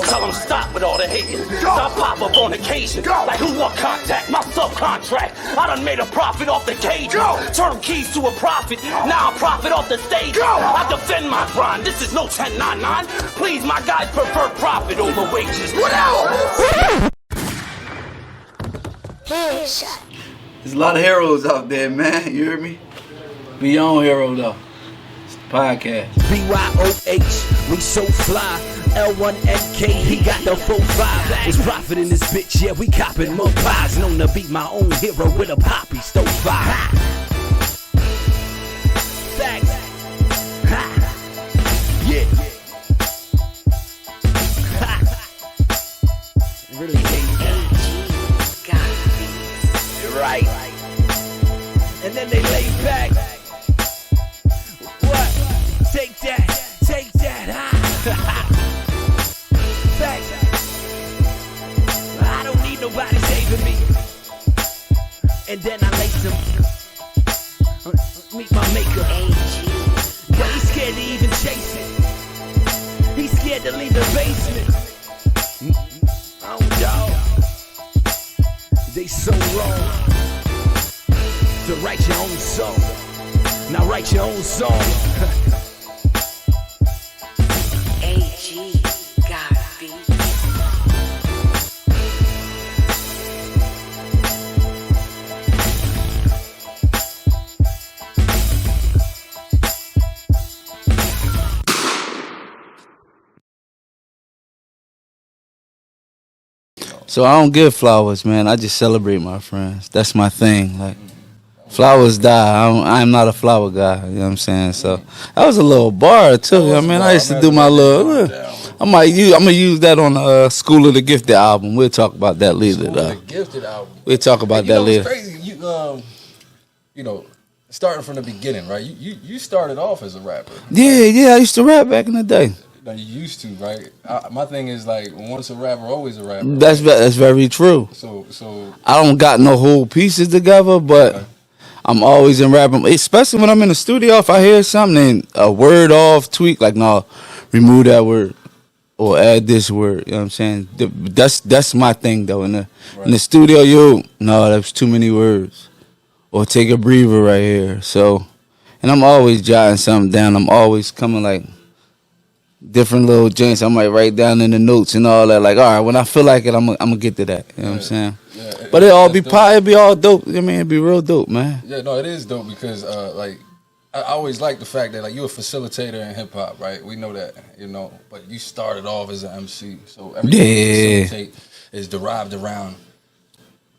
Tell them stop with all the hating. Stop pop up on occasion. Like who want contact? My subcontract. I done made a profit off the cage. Turn keys to a profit. Now I profit off the stage. I defend my grind. This is no 1099. Please, my guys prefer profit over wages. What else? There's a lot of heroes out there, man. You hear me? Be your own hero, though. It's the podcast. BYOH, we so fly. L1NK, he got the 4-5. It's profit in this bitch, yeah, we copping more pies. Known to be my own hero with a poppy stove fire. Facts. Ha. Yeah. Ha. Really hate that. You're right. And then they lay back. What? Take that. Take that. Ha. Facts. I don't need nobody saving me. And then I lace him. Meet my maker. But he's scared to even chase it. He's scared to leave the basement. Oh no. They so wrong. To write your own song. Now write your own song. So I don't give flowers, man. I just celebrate my friends. That's my thing. Like, flowers die. I'm not a flower guy. You know what I'm saying? So that was a little bar too. I mean, I used to do my little. I'm gonna use that on the School of the Gifted album. We'll talk about that later. School of the Gifted album. We'll talk about that later. It's crazy. You know, starting from the beginning, right? You started off as a rapper. Yeah. I used to rap back in the day. No, you used to, right? My thing is like, once a rapper, always a rapper. That's very true. So I don't got no whole pieces together, but I'm always in rapping, especially when I'm in the studio. If I hear something, a word off, tweak, like, no, remove that word or add this word. You know what I'm saying? That's my thing though. In the studio, no, that's too many words, or take a breather right here. So, and I'm always jotting something down. I'm always coming like different little joints I might write down in the notes and all that. Like, all right, when I feel like it, I'm gonna get to that. You know what I'm saying? Yeah, but it'd be all dope. I mean, it'd be real dope, man. Yeah, no, it is dope because like I always like the fact that like you're a facilitator in hip hop, right? We know that, you know, but you started off as an MC, so everything you facilitate is derived around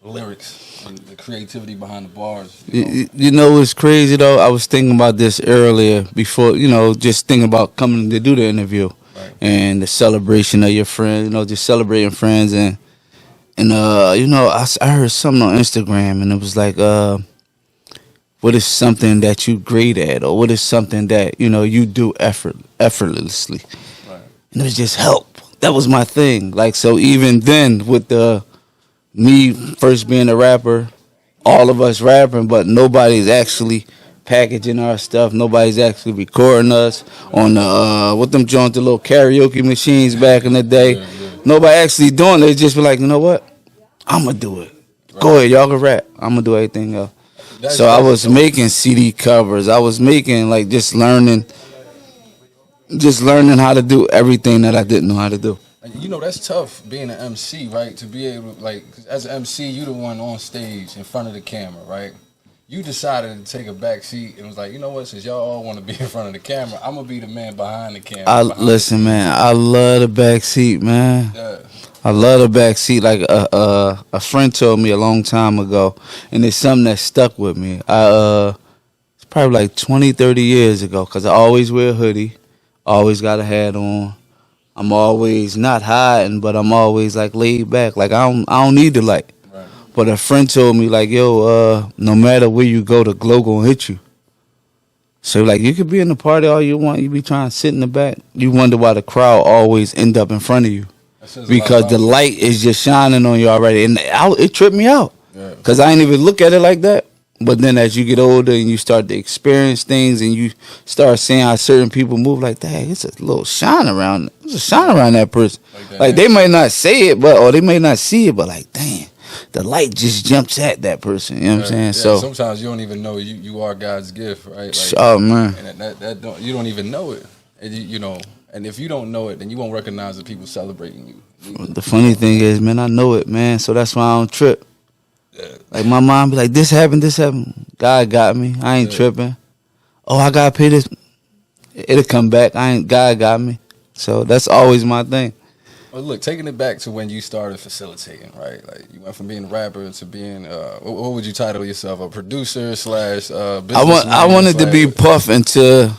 lyrics and the creativity behind the bars. You know what's crazy though? I was thinking about this earlier before, just thinking about coming to do the interview, and the celebration of your friends, just celebrating friends and I heard something on Instagram and it was like, what is something that you great at, or what is something that you do effortlessly, and it was just help. That was my thing. Like, so even then with me first being a rapper, all of us rapping, but nobody's actually packaging our stuff. Nobody's actually recording us on the what them joints, the little karaoke machines back in the day. Nobody actually doing it. They just be like, you know what? I'm gonna do it. Go ahead, y'all can rap. I'm gonna do everything else. So I was making CD covers. I was making like just learning how to do everything that I didn't know how to do. That's tough being an MC, right? To be able to, like, 'cause as an MC, you the one on stage in front of the camera, right? You decided to take a back seat and was like, you know what, since y'all all want to be in front of the camera, I'm going to be the man behind the camera. Listen, man, I love the back seat, man. Yeah. I love the back seat. Like a friend told me a long time ago, and it's something that stuck with me. It's probably like 20, 30 years ago, because I always wear a hoodie, always got a hat on. I'm always not hiding, but I'm always like laid back. Like I don't need the light. Right. But a friend told me like, yo, no matter where you go, the glow gonna hit you. So like you could be in the party all you want, you be trying to sit in the back. You wonder why the crowd always end up in front of you, because the light is just shining on you already, and it tripped me out. Because I ain't even look at it like that. But then as you get older and you start to experience things and you start seeing how certain people move, like, dang, it's a little shine around. There's a shine around that person. Like they might not say it, or they may not see it, but like, damn, the light just jumps at that person. You know what I'm saying? Yeah, so sometimes you don't even know you are God's gift, right? Like, oh man, and that don't, you don't even know it, and you know. And if you don't know it, then you won't recognize the people celebrating you. The funny thing is, man, I know it, man. So that's why I don't trip. Yeah. Like my mom be like, this happened. God got me. I ain't tripping. Oh, I gotta pay this. It'll come back. God got me. So that's always my thing. Well, look, taking it back to when you started facilitating, right? Like you went from being a rapper to being, what would you title yourself? A producer / businessman? I wanted to be Puff until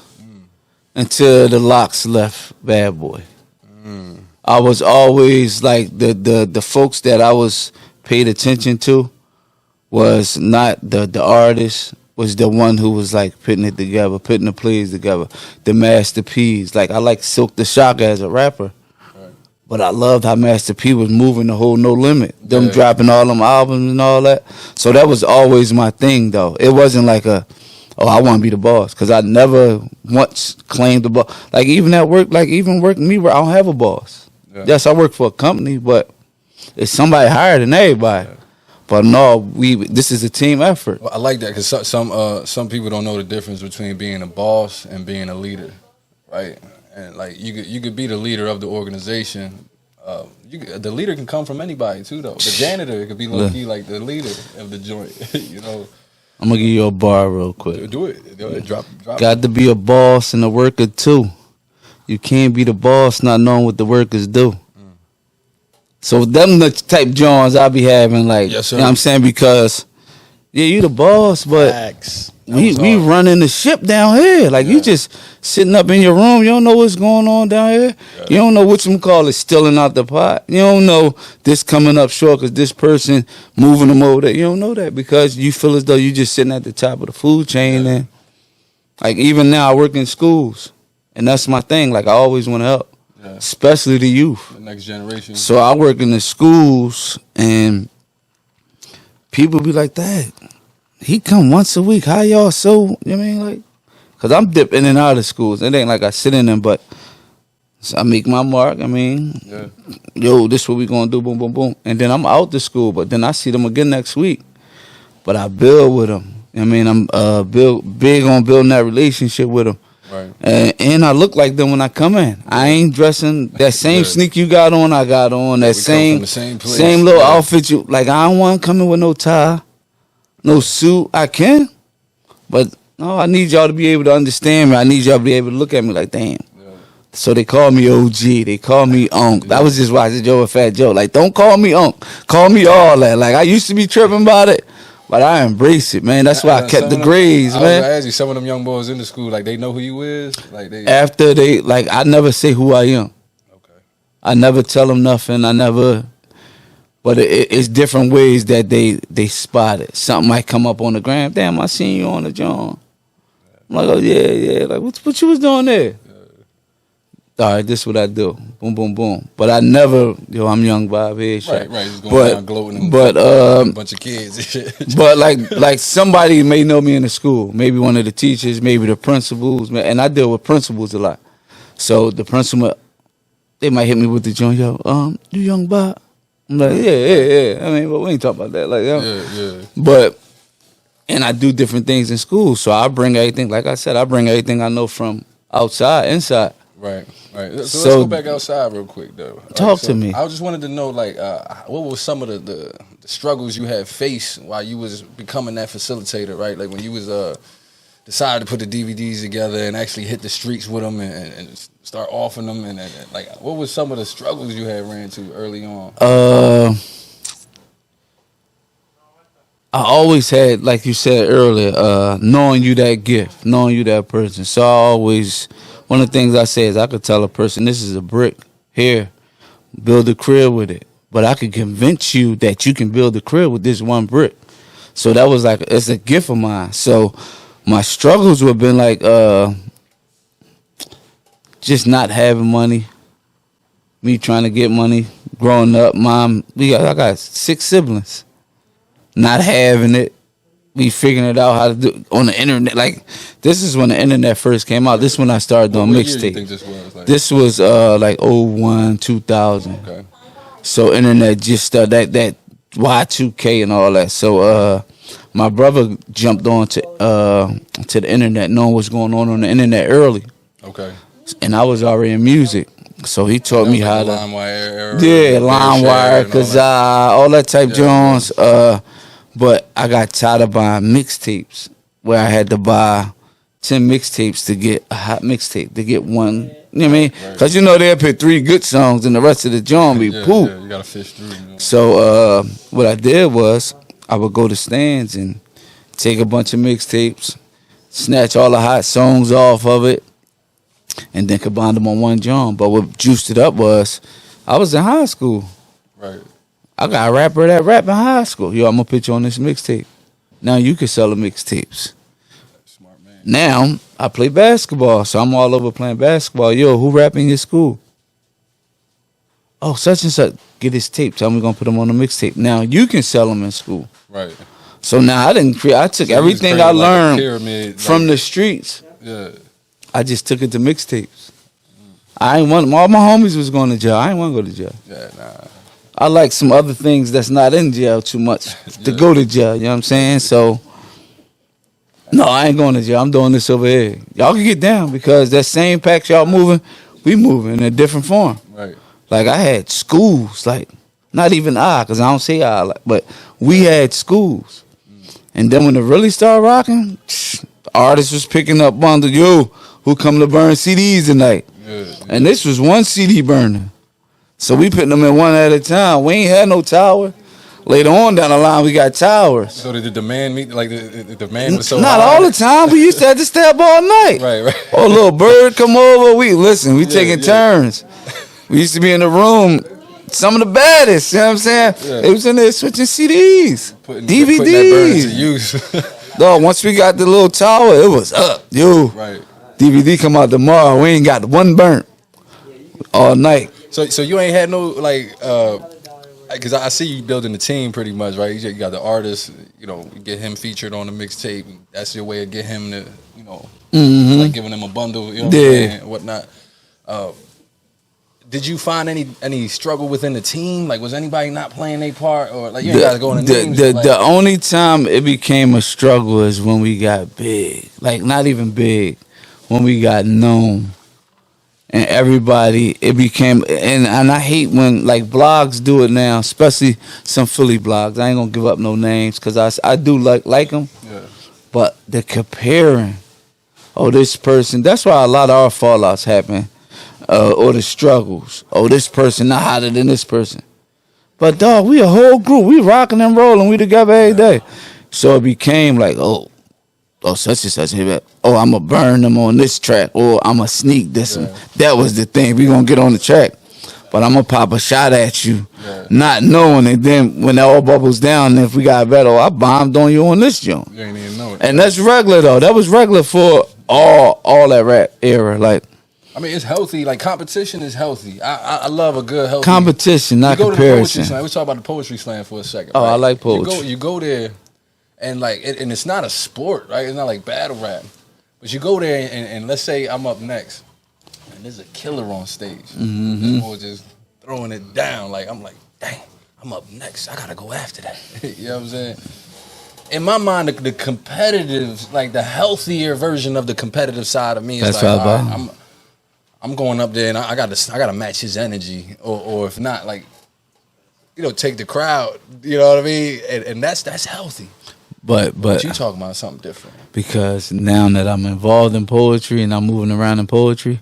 the locks left Bad Boy. I was always like the folks that I was paid attention to was not the artist, was the one who was like putting it together, putting the plays together, the Master P's. Like I like Silk the Shocker as a rapper, but I loved how Master P was moving the whole No Limit, them dropping all them albums and all that. So that was always my thing, though. It wasn't like I want to be the boss, because I never once claimed the boss. Like even at work, like even working me, I don't have a boss. Yeah. Yes, I work for a company, but it's somebody higher than everybody. Yeah. But no, this is a team effort. Well, I like that because some people don't know the difference between being a boss and being a leader, right? And like you could be the leader of the organization. The leader can come from anybody too, though. The janitor could be low key like the leader of the joint, you know. I'm gonna give you a bar real quick. Do it. Drop Got to be a boss and a worker too. You can't be the boss not knowing what the workers do. So them the type Johns I be having, like, yes, sir. You know what I'm saying? Because you the boss, but we running the ship down here. Like you just sitting up in your room, you don't know what's going on down here. Yeah. You don't know what you call it stealing out the pot. You don't know this coming up short because this person moving them over there. You don't know that because you feel as though you just sitting at the top of the food chain. And like even now I work in schools, and that's my thing. Like I always want to help. Especially the youth, the next generation. So I work in the schools, and people be like, "Dad, he come once a week. How y'all so?" You know what I mean, like, cause I'm dipping in and out of schools. It ain't like I sit in them, but so I make my mark. I mean, this what we gonna do? Boom, boom, boom, and then I'm out the school. But then I see them again next week. But I build with them. I mean, I'm big on building that relationship with them. Right. And I look like them when I come in. I ain't dressing that same sneak you got on. I got on that same little outfit. You like. I don't want to come in with no tie, no suit. I can, but no. I need y'all to be able to understand me. I need y'all to be able to look at me like, damn. Yeah. So they call me OG. They call me Unc. That was just watching Joe and Fat Joe. Like, don't call me Unc. Call me all that. Like I used to be tripping about it. But I embrace it, man. That's why I kept the grades, man. I was gonna ask you, some of them young boys in the school, like they know who you is? Like after they, like I never say who I am. Okay. I never tell them nothing. But it's different ways that they spot it. Something might come up on the gram. Damn, I seen you on the John. I'm like, oh yeah. Like what you was doing there? All right, this is what I do. Boom, boom, boom. But I never, I'm Young Bob here. Right. Just going down gloating. But a bunch of kids and shit. But like somebody may know me in the school. Maybe one of the teachers, maybe the principals. And I deal with principals a lot. So the principal, they might hit me with the joint, you Young Bob? I'm like, yeah. I mean, but we ain't talking about that. Like, yeah. But, and I do different things in school. So I bring everything, like I said, I know from outside, inside. Right. So let's go back outside real quick, though. Talk to me. I just wanted to know, like, what were some of the struggles you had faced while you was becoming that facilitator, right? Like when you was decided to put the DVDs together and actually hit the streets with them and start offering them, and like, what were some of the struggles you had ran into early on? I always had, like you said earlier, knowing you that gift, knowing you that person. So I always. One of the things I say is I could tell a person, this is a brick, here, build a crib with it. But I could convince you that you can build a crib with this one brick. So that was like, it's a gift of mine. So my struggles would have been like just not having money, me trying to get money, growing up, I got 6 siblings, not having it. we figuring it out how to do on the internet. Like this is when the internet first came out. This is when I started doing What year do you mixtape. think this was? Like, This was like 01, 2000. okay. So internet just started that Y2K and all that. So my brother jumped on to the internet, knowing what's going on the internet early, Okay. and I was already in music. So he taught That me was how like to. the LimeWire era. Yeah, Fair LimeWire, Share and all cause that. all that type Yeah, Jones. But I got tired of buying mixtapes where I had to buy 10 mixtapes to get a hot mixtape to get one. You know what I mean? Right. Cause they'll put 3 good songs and the rest of the joint be Yeah, poop. yeah, you gotta fish through. You know? So what I did was I would go to stands and take a bunch of mixtapes, snatch all the hot songs off of it, and then combine them on one joint. But what juiced it up was I was in high school. Right. I got a rapper that rap in high school. Yo, I'm gonna put you on this mixtape. Now you can sell the mixtapes. Smart man. Now I play basketball, so I'm all over playing basketball. Yo, who rap in your school? Oh, such and such. Get his tape. Tell me we're gonna put them on the mixtape. Now you can sell them in school. Right. So now I didn't create. I took So you everything was I creating like a learned pyramid, from like- the streets. Yeah. I just took it to mixtapes. I ain't want all my homies was going to jail. I ain't want to go to jail. Yeah. Nah. I like some other things that's not in jail too much to Yeah. go to jail. You know what I'm saying? So, no, I ain't going to jail. I'm doing this over here. Y'all can get down because that same packs y'all moving, we moving in a different form. Right. Like I had schools, like not even because I don't say I, like, but we had schools. And then when it really started rocking, artists was picking up bundles. Yo, who come to burn CDs tonight? Yeah. And this was one CD burner. So we putting them in one at a time. We ain't had no tower. Later on down the line, we got towers. So did the demand meet? Like the demand was so Not high? all the time. We used to have to stay up all night. Right. Right. Oh, little bird come over. We Yeah, taking yeah. turns. We used to be in the room. Some of the baddest, you know what I'm saying? Yeah. They was in there switching CDs, Putting that burner to DVDs. use. Dog, once we got the little tower, it was up. Yo, Right. DVD come out tomorrow. We ain't got one burnt all night. So you ain't had no like because I see you building the team pretty much, right? You got the artist, you know, you get him featured on the mixtape. That's your way of get him to, you know, like giving him a bundle, you know, what I'm Yeah. saying, and whatnot. Did you find any struggle within the team? Like, was anybody not playing their part, or like you ain't got to go in the names? but, like, the only time it became a struggle is when we got big. Like, not even big. When we got known. And everybody, it became, and I hate when, like, blogs do it now, especially some Philly blogs. I ain't going to give up no names because I do like them. yeah, But they're comparing. Oh, this person. That's why a lot of our fallouts happen. Or the struggles. Oh, this person not hotter than this person. But dog, we a whole group. We rocking and rolling. We together every day. So it became like, oh, such and such. Oh, I'm going to burn them on this track. Or I'm going to sneak this one. That was the thing. We going to get on the track. But I'm going to pop a shot at you. Not knowing it. Then when that all bubbles down, if we got better, I bombed on you on this joint. you ain't even know it. And that's regular, though. That was regular for all that rap era. Like, I mean, it's healthy. Like, competition is healthy. I love a good healthy competition, not you go to the poetry comparison. slam. We talk about the poetry slam for a second. Oh, right? I like poetry. You go there, and like, and it's not a sport, right? It's not like battle rap, but you go there, and let's say I'm up next, and there's a killer on stage. Mm-hmm. This boy just throwing it down. Like, I'm like, dang, I'm up next. I gotta go after that. You know what I'm saying? In my mind, the competitive, like the healthier version of the competitive side of me is That's like, right, all bro. right, I'm going up there and I gotta match his energy, or if not, like, you know, take the crowd. You know what I mean? And that's healthy. But But you talking about something different. because now that I'm involved in poetry and I'm moving around in poetry,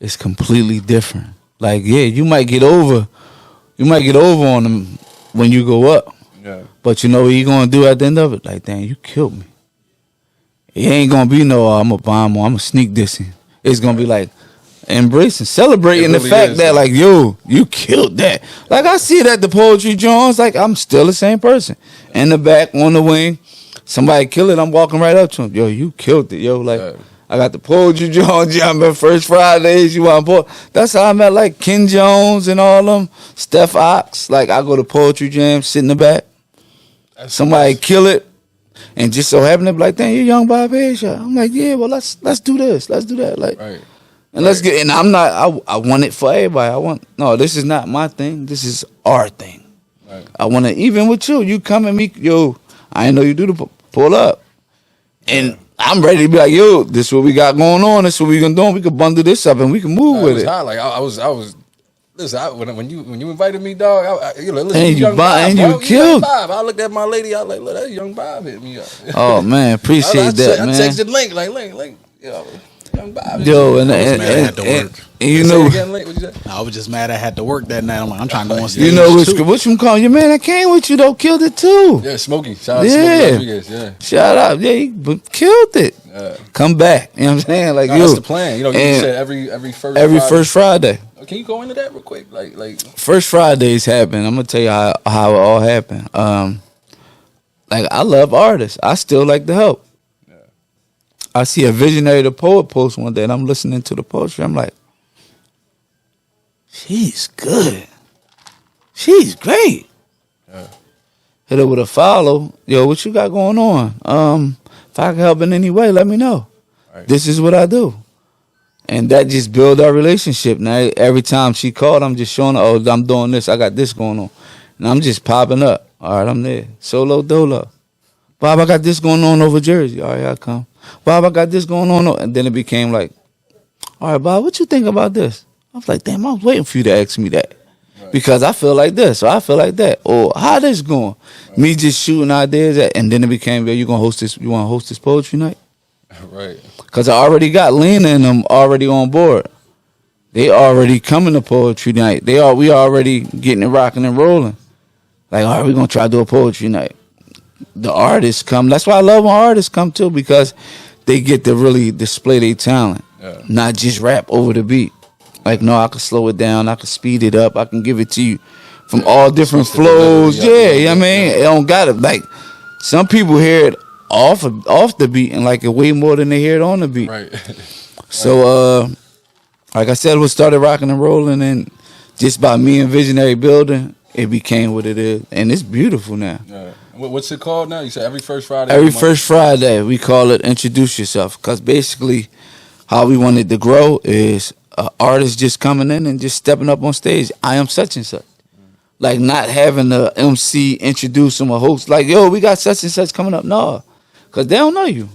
it's completely different. Like, yeah, you might get over on them when you go up. Yeah. But you know what you gonna do at the end of it? Like, dang, you killed me. It ain't gonna be no, I'm a bomb or I'm a sneak dissing. It's gonna be like embracing, celebrating It the really fact is, that, though. like, yo, you killed that. Like, I see it at the Poetry Jones, like, I'm still the same person. In the back, on the wing, somebody kill it, I'm walking right up to him. Yo, you killed it, yo. Like, Yeah. I got the Poetry Jones jumping first Fridays. You want po? That's how I met, like, Ken Jones and all them. Steph Ox. Like, I go to Poetry Jam, sit in the back. Somebody kill it. And just so happened to be like, dang, you Young Bob Headshot. I'm like, yeah, well, let's do this. Let's do that. Like, Right. and let's get, and I'm not, I want it for everybody. No, this is not my thing. This is our thing. Right. I want to, even with you come and me, yo, I didn't know you do the pull up. And I'm ready to be like, yo, this is what we got going on. This is what we gonna do. We can bundle this up and we can move with was it. hot. Like I was. Listen, when you invited me, dog, you know, listen, And you Young Bob, and bro. you killed. Young Bob. I looked at my lady. I was like, look, that Young Bob hit me up. Oh man, appreciate that, I man. texted Link, you know, Young Bob. Yo, and you Say know, it again, Link, what'd you say? I was just mad I had to work that night. I'm like, I'm trying to go on stage. you know too. what you call your man that came with you though, killed it too. Yeah, Smokey. Shout out to Yeah. Smokey Rodriguez. Yeah. Shout out, yeah, he killed it. Come back, you know what I'm saying? Like, No, yo, that's the plan. You know, you and said every first every Friday. first Friday. Can you go into that real quick? Like First Fridays happen. I'm gonna tell you how it all happened. Like I love artists. I still like to help. I see a Visionary the Poet post one day, and I'm listening to the poetry. I'm like, she's good. She's great. Hit her with a follow. Yo, what you got going on? If I can help in any way, let me know. Right. This is what I do. And that just built our relationship. Now, every time she called, I'm just showing her, oh, I'm doing this. I got this going on. And I'm just popping up. All right, I'm there. Solo dolo. Bob, I got this going on over Jersey. All right, I come. Bob, I got this going on. And then it became like, all right, Bob, what you think about this? I was like, damn, I was waiting for you to ask me that. Right. Because I feel like this, or I feel like that. Or how this going? Right. Me just shooting ideas at, and then it became, yo, you want to host this poetry night? right. Because I already got Lena and them already on board. They already coming to poetry night. We already getting it rocking and rolling. Like, all right, we're going to try to do a poetry night. The artists come. That's why I love when artists come too, because they get to really display their talent. Yeah. Not just rap over the beat. Like, no, I can slow it down. I can speed it up. I can give it to you from all different flows. Yeah, you know what I mean? It don't got it. Like, some people hear it off the beat and like it way more than they hear it on the beat. Right. So, like I said, we started rocking and rolling, and just by me and Visionary building, it became what it is, and it's beautiful now. Yeah. What's it called now? You said every first Friday. Every of the month? first Friday, we call it Introduce Yourself, because basically, how we wanted to grow is artists just coming in and just stepping up on stage. I am such and such. Like, not having the MC introduce them, a host, like, yo, we got such and such coming up. No, because they don't know you.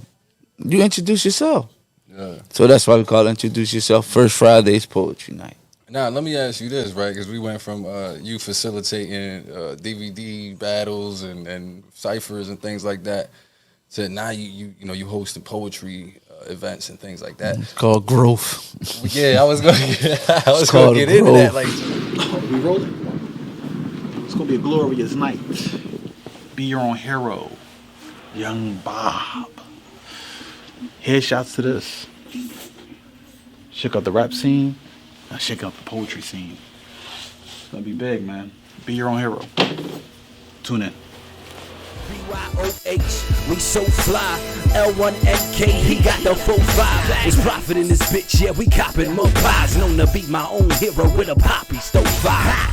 You introduce yourself. Yeah. So that's why we call it Introduce Yourself. First Friday's poetry night. Now, let me ask you this, right? Because we went from you facilitating DVD battles and ciphers and things like that to now you host the poetry events and things like that. It's called growth. Yeah, I was going to get into growth. that. Like, We rolling? It's gonna be a glorious night. Be your own hero, Young Bob. Headshots to this. Shook up the rap scene. Now shake up the poetry scene. It's gonna be big, man. Be your own hero. Tune in. BYOH, we so fly. L1NK, he got the 4-5. It's profit in this bitch, yeah, we copping more pies. Known to be my own hero with a poppy stove fire.